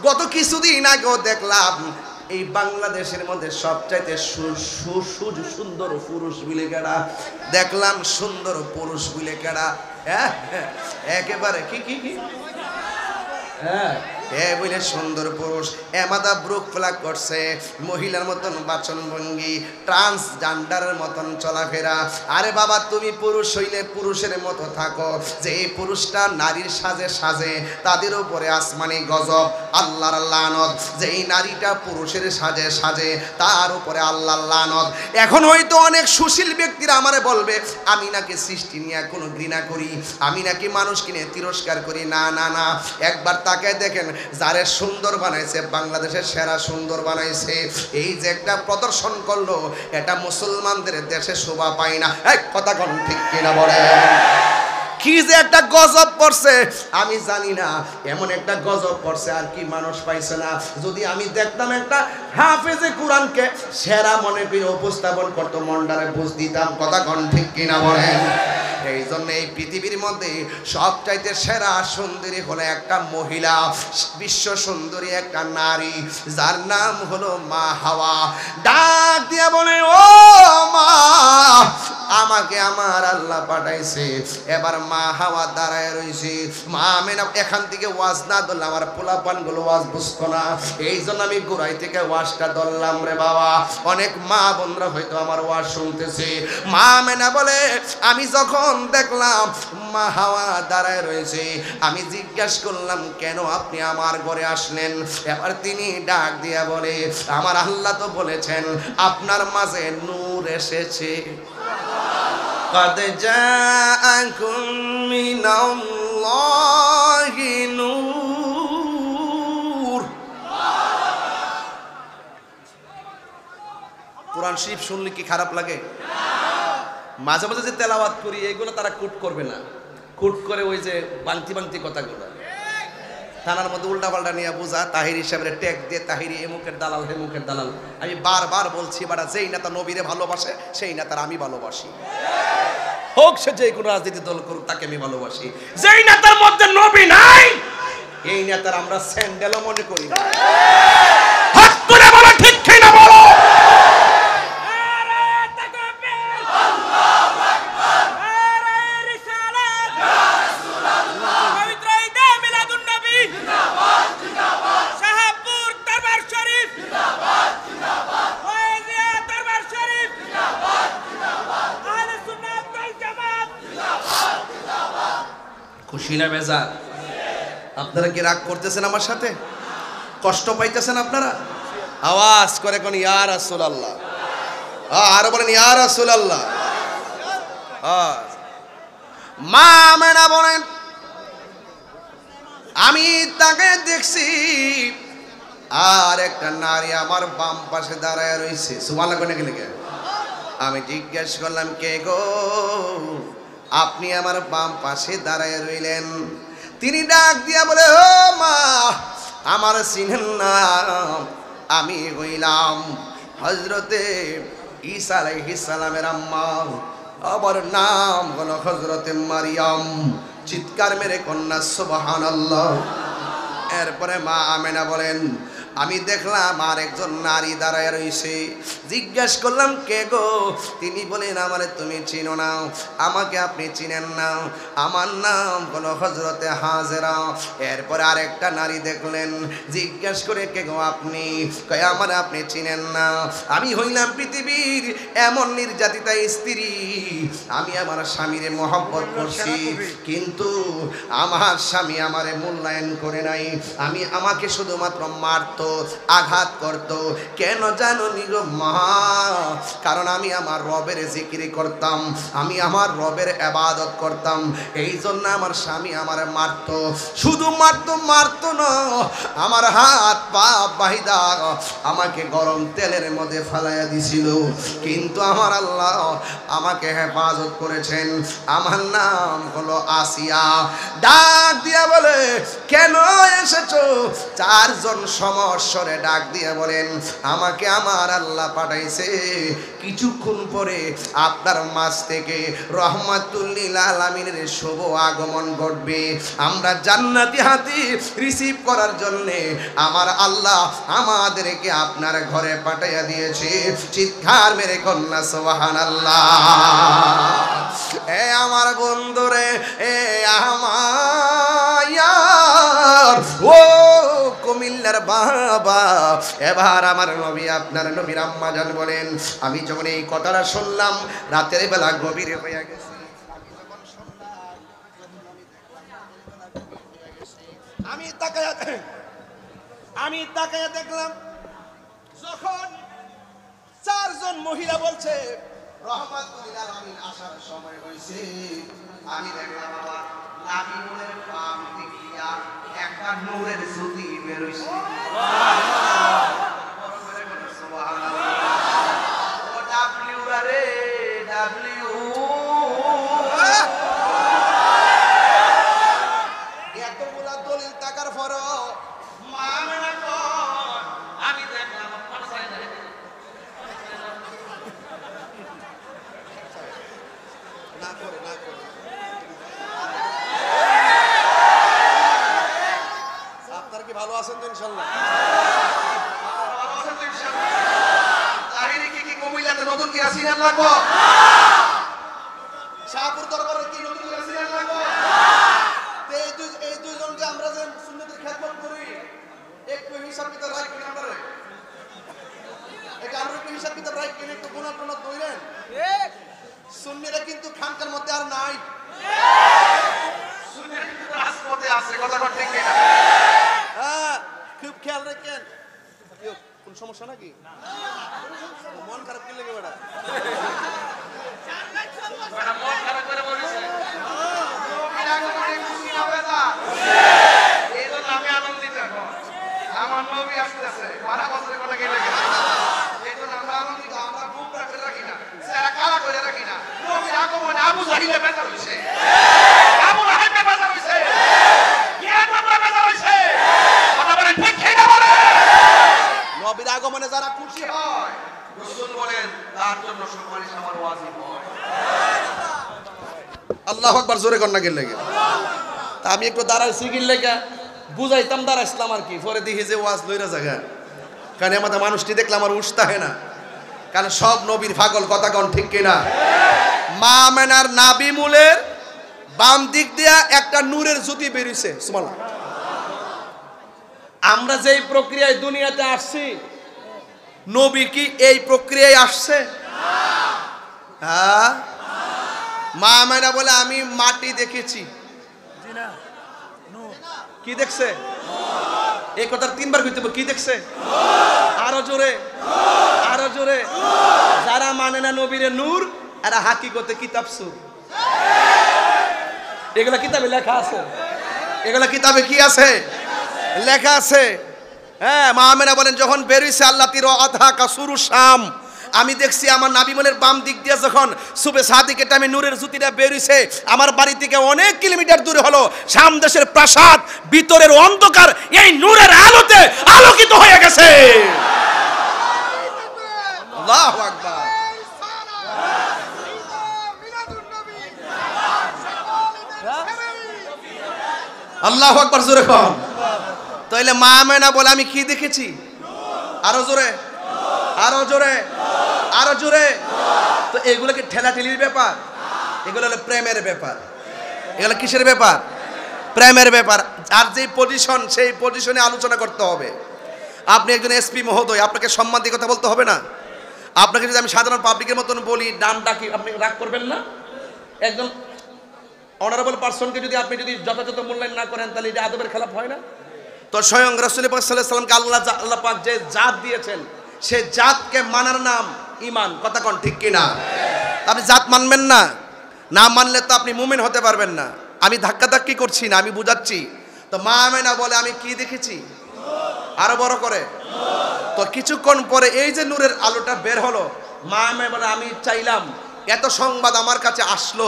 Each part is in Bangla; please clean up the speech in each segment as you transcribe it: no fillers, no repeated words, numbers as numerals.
গত কিছুদিন আগেও দেখলাম এই বাংলাদেশের মধ্যে সবচাইতে সুন্দর পুরুষ বিলে কেডা দেখলাম, সুন্দর পুরুষ বিলে কেডা, হ্যাঁ একেবারে কি কি কি হ্যাঁ বলে সুন্দর পুরুষ এমাদা ব্রুক ফ্লাগ করছে, মহিলার মতন বাচন ভঙ্গি, ট্রান্সজেন্ডারের মতন চলাফেরা। আরে বাবা, তুমি পুরুষ হইলে পুরুষের মতো থাকো, যে এই পুরুষটা নারীর সাজে সাজে তাদের উপরে আসমানি গজব, আল্লাহর লানত। যে এই নারীটা পুরুষের সাজে সাজে তার উপরে আল্লাহর লানত। এখন হয়তো অনেক সুশীল ব্যক্তিরা আমারে বলবে আমি নাকি সৃষ্টি নিয়ে কোনো ঘৃণা করি, আমি নাকি মানুষকে নিয়ে তিরস্কার করি। না না না, একবার তাকে দেখেন, যারে সুন্দর বানাইছে, বাংলাদেশের সেরা সুন্দর বানাইছে, এই যে একটা প্রদর্শন করলো, এটা মুসলমানদের দেশে শোভা পায় না। এক কথা কোন ঠিক কিনা বলে? কি যে একটা গজব পড়ছে আমি জানি না, এমন একটা গজব পড়ছে আর কি মানুষ পাইছে না। যদি আমি দেখতাম একটা হাফেজে কোরআনকে সেরা মনে করে উপস্থাপন করতো, মন্ডারে বুঝ দিতাম। কথা কোন ঠিক কিনা বলেন? এই জন্য এই পৃথিবীর মধ্যে সবচাইতে সেরা সুন্দরী হলো একটা মহিলা, বিশ্ব সুন্দরী একটা নারী, যার নাম হলো মা হাওয়া। ডাক দিয়ে বলে, ও মা, আমাকে আমার আল্লাহ পাঠাইছে। এবার মা হাওয়া দাঁড়ায় রয়েছে। মা আমেনা এখান থেকে ওয়াজ না ধরলে আমার পোলাপান গুলো ওয়াজ বুঝতো না, এই জন্য আমি গোড়াই থেকে ওয়াজটা ধরলাম রে বাবা। অনেক মা বোনরা হয়তো আমার ওয়াজ শুনতেছে। মা আমেনা বলে, আমি যখন দেখলাম মা হাওয়া দাঁড়ায় রয়েছে, আমি জিজ্ঞাসা করলাম কেন আপনি আমার ঘরে আসলেন? এবার তিনি ডাক দিয়া বলে, আমার আল্লাহ তো বলেছেন আপনার মাঝে নূর এসেছে। قد جاءكم من الله نور। কোরআন শরীফ শুনলে কি খারাপ লাগে? মাঝে মাঝে যে তেলাওয়াত করি এইগুলো তারা কুট করবে না, কুট করে ওই যে বাংতি বাংতি কথাগুলো থানার মধ্যে উল্টা পাল্টা নিয়ে বোঝা, তাহির হিসাবে ট্যাগ দিয়ে তাহিরি এমুকের দালাল হেমুকের দালাল। আমি বারবার বলছি, বাড়া যেই নেতা নবীরে ভালোবাসে সেই নেতার আমি ভালোবাসি, হোক সে যে কোনো রাজনীতি দল করুক তাকে আমি ভালোবাসি। যেই নেতার মধ্যে নবী নাই এই নেতার আমরা স্যান্ডেলও মনে করি না। হক করে বলো, ঠিক কিনা বলো? খুশি না বেজার? আপনারা কি রাগ করতেছেন আমার সাথে? কষ্ট পাইতেছেন আপনারা? আওয়াজ করে কোন ইয়া রাসূলুল্লাহ, আর বলেন ইয়া রাসূলুল্লাহ। মা আমেনা বলেন, আমি তাকে দেখছি আর একটা নারী আমার বাম পাশে দাঁড়ায় রয়েছে। সুবহানাল্লাহ কোনে গেলে? আমি জিজ্ঞেস করলাম কে গো, আপনি আমার বাম পাশে দাঁড়ায় রইলেন? তিনি ডাক দিয়া বলে, ও মা, আমার চিনেন না? আমি হইলাম হযরতে ঈসা আলাইহিস সালামের আম্মা, আমার নাম হলো হযরতে মারিয়াম। চিৎকার মেরে কন্যা সুবহানাল্লাহ। এরপরে মা আমেনা বলেন, আমি দেখলাম আর একজন নারী দাঁড়ায় রয়েছে। জিজ্ঞেস করলাম কে গো? তিনি বলেন, আমারে তুমি চিনো না, আমাকে আপনি চিনেন না, আমার নাম হলো হযরতে হাজেরা। এরপরে আরেকটা নারী দেখলেন, জিজ্ঞেস করে কে গো আপনি? কয় আমারে আপনি চিনেন না, আমি হইলাম পৃথিবীর এমন নির্যাতিতা স্ত্রী, আমি আমার স্বামীরে মহব্বত করছি, কিন্তু আমার স্বামী আমারে মূল্যায়ন করে নাই, আমাকে শুধুমাত্র মারত, আঘাত করত। কেন জানো নি গো মা? কারণ আমি আমার রবের জিকির করতাম, আমি আমার রবের ইবাদত করতাম, এই জন্য আমার স্বামী আমার মারত। শুধু মারত না, আমার হাত পা বাহিদা আমাকে গরম তেলের মধ্যে ফালাইয়া দিছিল, কিন্তু আমার আল্লাহ আমাকে হেফাজত করেছেন। আমার নাম হলো আসিয়া। ডাক দিয়া বলে, কেন এসেছো? চারজন সমর স্বরে ডাক দিয়ে বলেন, আমাকে আমার আল্লাহ পাঠাইছে, কিছুক্ষণ পরে আপনার মাঝ থেকে রহমাতুল লিল আলামিনের শুভ আগমন ঘটবে। আমরা জান্নাতি হাতি রিসিভ করার জন্য আমার আল্লাহ আমাদেরকে আপনার ঘরে পাঠাইয়া দিয়েছে। চিৎকার মেরে কন্যা সুবহানাল্লাহ। এ আমার বন্ধুরে, এ আমার ও কুমিল্লার বাবা, এবার আমার নবী আপনার নবীর আম্মা জান বলেন, আমি যখন এই কথাটা শুনলাম, রাতের বেলা গভীর হয়ে গেছে, আমি তাকায়া দেখলাম যখন চারজন মহিলা বলছে রহমাতুল লিল আলামিন আসার সময় হয়েছে, আমি দেখলাম বাবা নাবিমুলের বাম দিকে একটা নূরের জ্যোতি বের হইছে। সুবহানাল্লাহ। ও ডাবলিউ রে ডাবলিউ, এতগুলা দলিল টাকার পরও মা মেনা কর, আমি দেখলাম না করে আপনার কি ভালো আছেন তো ইনশাআল্লাহ? ভালো আছেন তো ইনশাআল্লাহ? তাহিরি কি কুমিল্লাতে নতুন কি আসিলেন লাগবো? শাহপুর দরবারে কি নতুন কি আসিলেন লাগবো? এই দুইজনকে আমরা যে সুন্নতের খেদমত করি, একটু হিসাব কিতাব রাখবেন আপনারা, এটা আমরা একটু হিসাব কিতাব রাখবেন, একটু গুনাহ টুনাহ ধরেন। সুন্নিরা কিন্তু খানকার মধ্যে আর নাই, সুন্নিরা কিন্তু রাজপথে আছে, কথা ঠিক কিনা? হ্যাঁ, খুব খেয়াল রাখেন। কোন সমস্যা নাকি? মন খারাপ কি লাগে বেটা? মন খারাপ করে বলিস এই জন্য আমি আনন্দিত এখন, আমার নবী আসতেছে, 12 বছরের কথা গেলে এই জন্য আমরা আনন্দিত, আমরা বুক রাখতে রাখি না, সারা কালা করে রাখি না। নবীর আগমনে আবু জাহিলে বেজার হইছে, আবু লাহাবে বেজার হইছে, ইয়াবা বেজার হইছে, কথা বলে ঠিক কি না বলে? নবীর আগমনে যারা খুশি হয়, রাসূল বলেন তার জন্য সুপারিশ আমার ওয়াজিব হয়। আল্লাহু আকবার, জোরে কর না গেলে লাগে। তা আমি একটু দাঁড়াইছি গিল লাগা বুঝাইতাম, দাঁড়াইছিলাম আর কি, পরে দেখি যে ওয়াজ লইরা জায়গা, কারণ আমাদের মানুষটি দেখলাম আমার উস্তা হয় না, কারণ সব নবীর পাগল, কথা কোন ঠিক কিনা? মা আমেনার নাবিমুলের বাম দিক দিয়া একটা নূরের জ্যোতি বেরিয়েছে। সুবহানাল্লাহ। আমরা যেই প্রক্রিয়ায় দুনিয়াতে আসছি, নবী কি এই প্রক্রিয়ায় আসছে? হ্যাঁ, মা আমেনা বলে আমি মাটি দেখেছি। কি দেখছে? এই কথা তিনবার কইতে হবে, কি দেখছে? আরো জোরে, আরো জোরে। যারা মানে না নবীরে নূর, এরা হাকিকতে কিতাব সুর। এগুলা কিতাবে লেখা আছে, এগুলা কিতাবে কি আছে? লেখা আছে। হ্যাঁ, মা আমেনা বলেন যখন বেরিয়েছে আল্লাহ তির আধা কাসুরু শাম, আমি দেখছি আমার নাবিমনের বাম দিক দিয়ে যখন সুবে সাদিকের টাইমে নূরের জ্যোতিটা বেরিয়েছে, আমার বাড়ি থেকে অনেক কিলোমিটার দূরে হলো শাম দেশের প্রাসাদ, ভিতরের অন্ধকার এই নূরের আলোতে আলোকিত হয়ে গেছে। আল্লাহু আকবার। আল্লাহু আকবার, জোরে কর। তাইলে মা আমেনা বলে আমি কি দেখেছি? আরো জোরে, আরো জোরে, আরো জোরে। তো এগুলো কি ঠেলাঠেলির ব্যাপার? এগুলো হলো প্রেমের ব্যাপার। এগুলো কিসের ব্যাপার? প্রেমের ব্যাপার। আর যে পজিশন, সেই পজিশনে আলোচনা করতে হবে। আপনি একজন এসপি মহোদয়, আপনাকে সম্মান দিয়ে কথা বলতে হবে না? আপনাকে যদি আমি সাধারণ পাবলিকের মতন বলি, ডান ডাকি, আপনি রাগ করবেন না? একজন অনারেবল পারসনকে যদি আপনি যদি যথাযথ মূল্যায়ন না করেন, তাহলে এটা আদবের খেলাপ হয় না? তো স্বয়ং রাসূল পাক সাল্লাল্লাহু আলাইহি ওয়াসাল্লামকে আল্লাহ পাক যে জাত দিয়েছেন, সে জাতকে মানার নাম ঈমান। কথা কোন ঠিক কিনা? আপনি জাত মানবেন না, না মানলে তো আপনি মুমিন হতে পারবেন না। আমি ধাক্কাধাক্কি করছি না, আমি বুঝাচ্ছি। তো মা আমেনা বলে আমি কি দেখেছি? আরো বড় করে। তো কিছুক্ষণ পরে এই যে নূরের আলোটা বের হলো, মা আমেনা বলে আমি চাইলাম, এত সংবাদ আমার কাছে আসলো,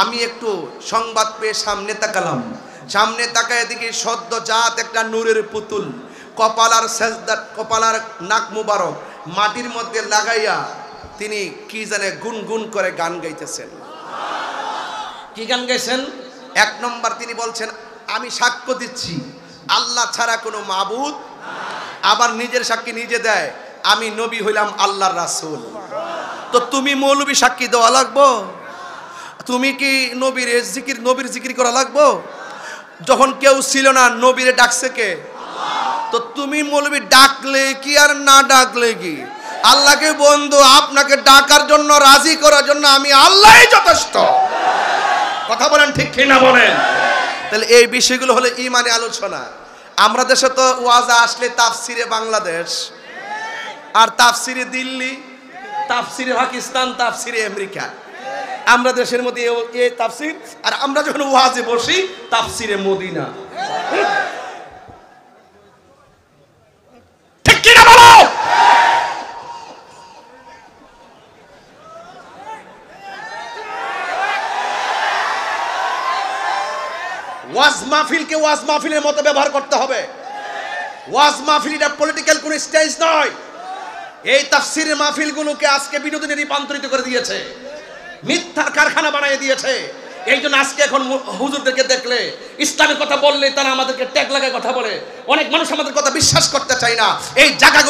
আমি একটু সংবাদ পেয়ে সামনে তাকালাম। সামনে তাকায় দেখি সদ্য জাত একটা নূরের পুতুল, কপালার সেজদা, কপালার নাক মুবারক মাটির মধ্যে লাগাইয়া তিনি কি জানে গুনগুন করে গান গাইতেছেন। কি গান গাইছেন? এক নম্বর তিনি বলছেন, আমি সাক্ষ্য দিচ্ছি আল্লাহ ছাড়া কোনো মাবুদ, আবার নিজের সাক্ষী নিজে দেয়, আমি নবী হইলাম আল্লাহর রাসূল। তো তুমি মৌলবী সাক্ষী দেওয়া লাগবো? তুমি কি নবীর জিকির করা লাগবো? যখন কেউ ছিল না নবীরে ডাকছে কে? তো তুমি মৌলবী ডাকলে কি আর না ডাকলে কি? আল্লাহকে বন্ধু আপনাকে ডাকার জন্য, রাজি করার জন্য আমি আল্লাহই যথেষ্ট। কথা বলেন ঠিক কি না বলেন? তাহলে এই বিষয়গুলো হলো ঈমানি আলোচনা। আমরা দেশে তো ওয়াজ আসলে তাফসিরে বাংলাদেশ, আর তাফসিরে দিল্লি, তাফসিরে পাকিস্তান, তাফসিরে আমেরিকা। আমরা দেশের মধ্যে এই তাফসির, আর আমরা যখন ওয়াজে বসি তাফসিরে মদিনা। ঠিক কি না বলো? ওয়াজ মাহফিলকে ওয়াজ মাহফিলের মতো ব্যবহার করতে হবে। ওয়াজ মাহফিল এটা পলিটিক্যাল কোন স্টেজ নয়। এই তাফসিরের মাহফিলগুলোকে আজকে বিনোদনে রূপান্তরিত করে দিয়েছে, মিথ্যার কারখানা বানিয়ে দিয়েছে। এই জন্য আজকে এখন হুজুরদেরকে দেখলে, ইসলামের কথা বললে তারা আমাদেরকে ট্যাগ লাগায় কথা বলে। অনেক মানুষ আমাদের কথা বিশ্বাস করতে চায় না। এই জায়গাগুলো